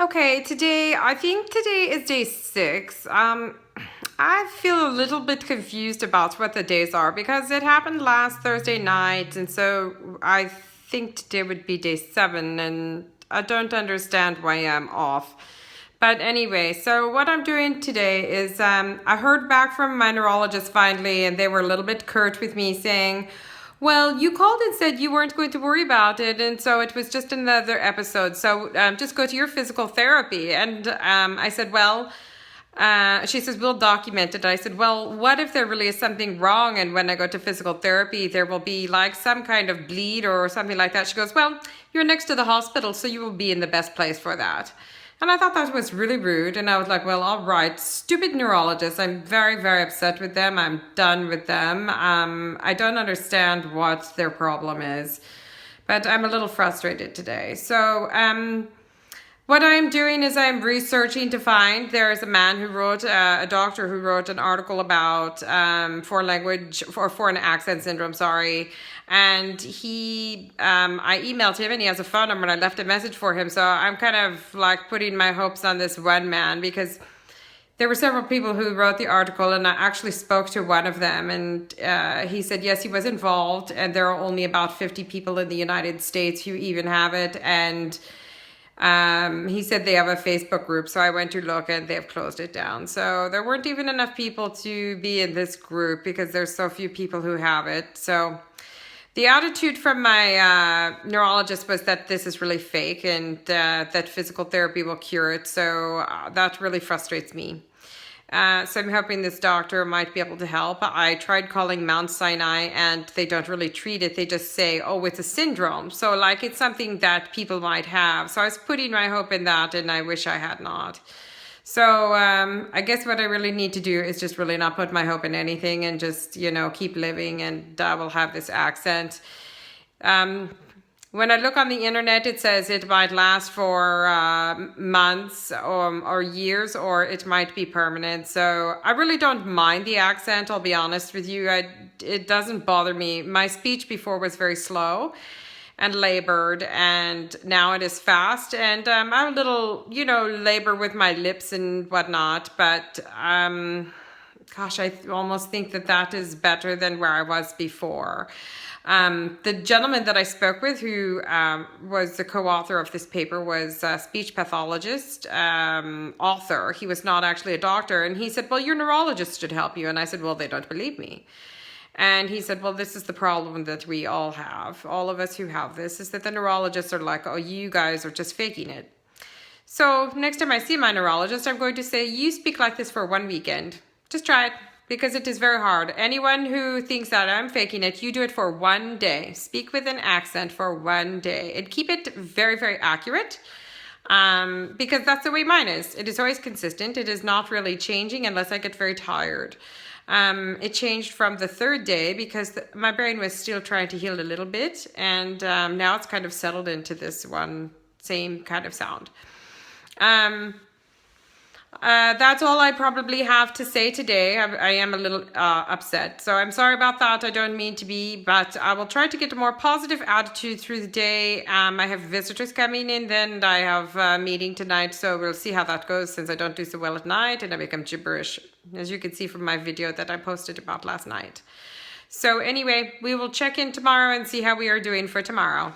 Okay, I think today is day 6. I feel a little bit confused about what the days are because it happened last Thursday night, and so I think today would be day 7, and I don't understand why I'm off. But anyway, so what I'm doing today is I heard back from my neurologist finally, and they were a little bit curt with me saying, well, you called and said you weren't going to worry about it, and so it was just another episode. So just go to your physical therapy. And I said, well, she says, we'll document it. I said, well, what if there really is something wrong? And when I go to physical therapy, there will be like some kind of bleed or something like that. She goes, well, you're next to the hospital, so you will be in the best place for that. And I thought that was really rude. And I was like, well, all right, stupid neurologists. I'm very, very upset with them. I'm done with them. I don't understand what their problem is, but I'm a little frustrated today. So what I'm doing is I'm researching to find, there's a man who wrote, a doctor who wrote an article about foreign accent syndrome, and I emailed him and he has a phone number and I left a message for him. So I'm kind of like putting my hopes on this one man because there were several people who wrote the article, and I actually spoke to one of them, and he said, yes, he was involved, and there are only about 50 people in the United States who even have it. And he said they have a Facebook group, so I went to look and they've closed it down. So there weren't even enough people to be in this group because there's so few people who have it. So the attitude from my neurologist was that this is really fake and that physical therapy will cure it. So that really frustrates me. So I'm hoping this doctor might be able to help. I tried calling Mount Sinai and they don't really treat it. They just say, oh, it's a syndrome. So like it's something that people might have. So I was putting my hope in that, and I wish I had not. So I guess what I really need to do is just really not put my hope in anything and just, keep living, and I will have this accent. When I look on the internet, it says it might last for months or years, or it might be permanent. So I really don't mind the accent, I'll be honest with you. It doesn't bother me. My speech before was very slow and labored, and now it is fast. And I'm a little, labor with my lips and whatnot. But gosh, I almost think that is better than where I was before. The gentleman that I spoke with, who was the co-author of this paper, was a speech pathologist author. He was not actually a doctor. And he said, well, your neurologist should help you. And I said, well, they don't believe me. And he said, well, this is the problem that we all have. All of us who have this is that the neurologists are like, oh, you guys are just faking it. So next time I see my neurologist, I'm going to say, you speak like this for one weekend. Just try it. Because it is very hard. Anyone who thinks that I'm faking it, you do it for one day. Speak with an accent for one day. And keep it very, very accurate. Because that's the way mine is. It is always consistent. It is not really changing unless I get very tired. It changed from the 3rd day because my brain was still trying to heal a little bit. And now it's kind of settled into this one same kind of sound. That's all I probably have to say today. I am a little upset, so I'm sorry about that. I don't mean to be, but I will try to get a more positive attitude through the day. I have visitors coming in, then I have a meeting tonight, so we'll see how that goes, since I don't do so well at night and I become gibberish, as you can see from my video that I posted about last night. So anyway, we will check in tomorrow and see how we are doing for tomorrow.